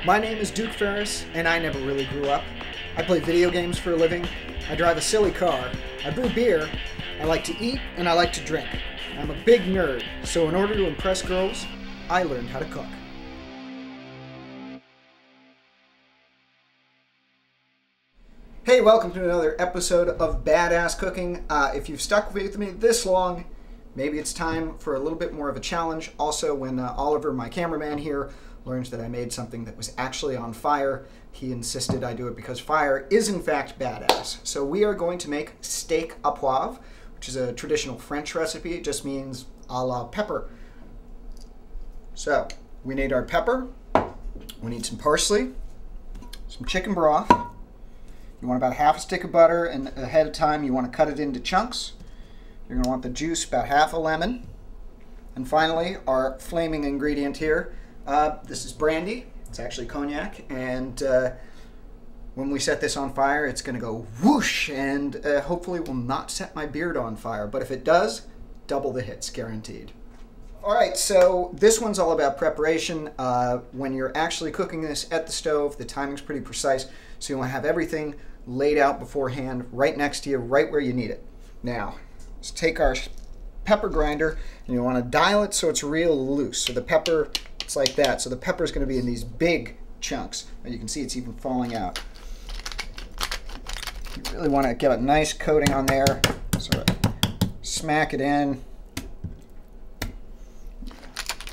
My name is Duke Ferris, and I never really grew up. I play video games for a living. I drive a silly car. I brew beer. I like to eat, and I like to drink. I'm a big nerd, so in order to impress girls, I learned how to cook. Hey, welcome to another episode of Badass Cooking. If you've stuck with me this long, maybe it's time for a little bit more of a challenge. Also, when Oliver, my cameraman here, learns that I made something that was actually on fire, he insisted I do it because fire is in fact badass. So we are going to make steak à poivre, which is a traditional French recipe. It just means a la pepper. So we need our pepper, we need some parsley, some chicken broth. You want about half a stick of butter, and ahead of time you want to cut it into chunks. You're going to want the juice, about half a lemon. And finally, our flaming ingredient here. This is brandy. It's actually cognac. And when we set this on fire, it's going to go whoosh, and hopefully will not set my beard on fire. But if it does, double the hits, guaranteed. All right, so this one's all about preparation. When you're actually cooking this at the stove, the timing's pretty precise. So you want to have everything laid out beforehand, right next to you, right where you need it. Now, let's take our pepper grinder, and you want to dial it so it's real loose. So the pepper, it's like that. So the pepper is going to be in these big chunks. And you can see it's even falling out. You really want to get a nice coating on there. Sort of smack it in.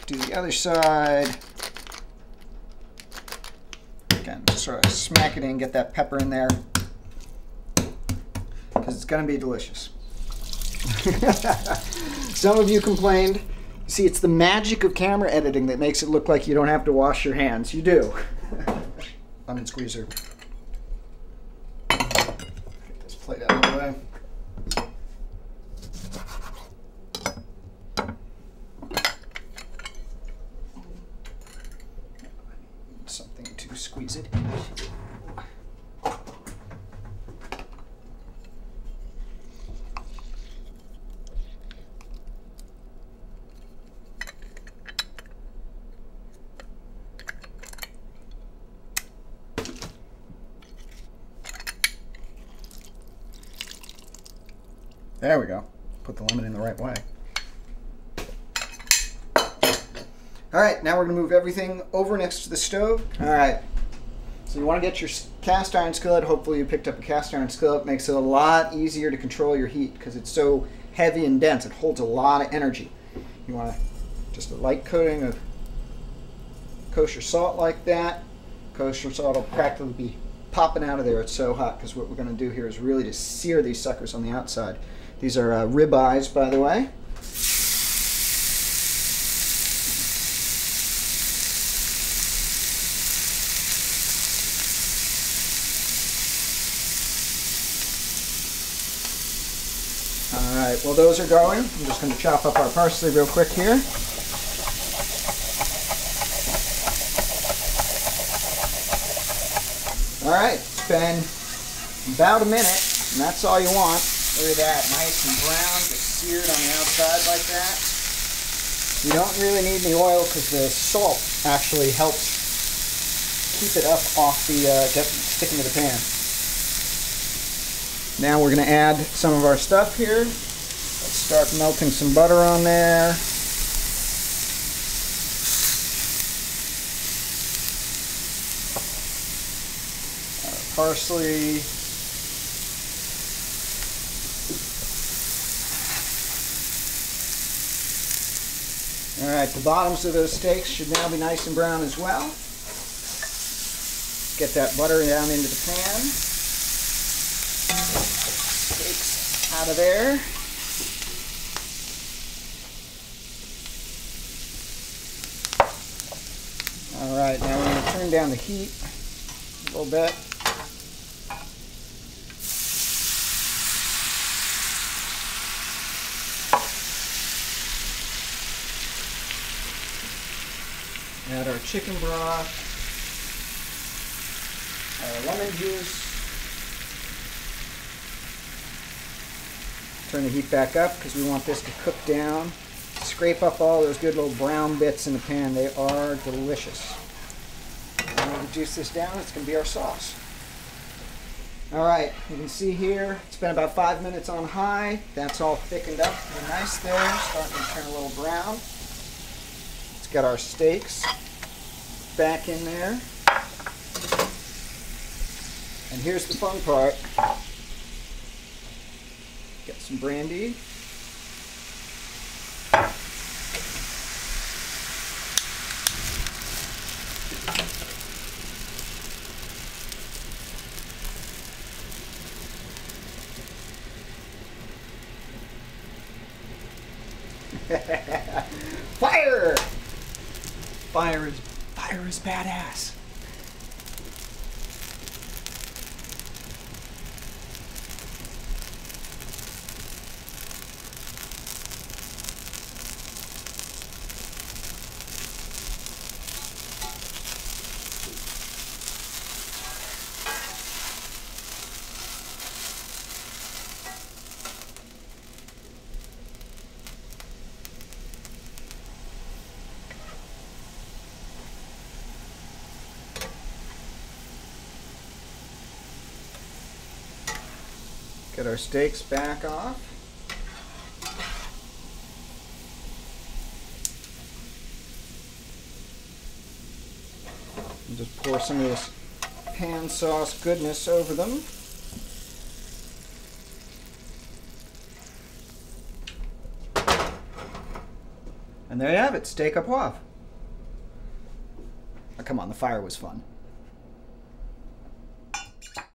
Do the other side. Again, sort of smack it in, get that pepper in there, because it's going to be delicious. Some of you complained. See, it's the magic of camera editing that makes it look like you don't have to wash your hands. You do. Lemon squeezer. Get this plate out of the way. Something to squeeze it in. There we go. Put the lemon in the right way. All right, now we're going to move everything over next to the stove. All right, so you want to get your cast iron skillet. Hopefully you picked up a cast iron skillet. It makes it a lot easier to control your heat because it's so heavy and dense. It holds a lot of energy. You want just a light coating of kosher salt like that. Kosher salt will practically be popping out of there. It's so hot because what we're going to do here is really just sear these suckers on the outside. These are rib eyes, by the way. All right, well, those are going. I'm just going to chop up our parsley real quick here. All right, it's been about a minute, and that's all you want. Look at that, nice and brown, just seared on the outside like that. You don't really need any oil because the salt actually helps keep it up off the, sticking to the pan. Now we're going to add some of our stuff here. Let's start melting some butter on there. Parsley. All right, the bottoms of those steaks should now be nice and brown as well. Get that butter down into the pan. Steaks out of there. All right, now we're going to turn down the heat a little bit. Add our chicken broth, our lemon juice. Turn the heat back up because we want this to cook down. Scrape up all those good little brown bits in the pan. They are delicious. And we'll juice this down. It's going to be our sauce. All right, you can see here, it's been about 5 minutes on high. That's all thickened up pretty nice there. Starting to turn a little brown. Let's get our steaks back in there. And here's the fun part. Get some brandy. Fire! Fire is badass. Get our steaks back off. And just pour some of this pan sauce goodness over them. And there you have it, steak à poivre. Oh, come on, the fire was fun.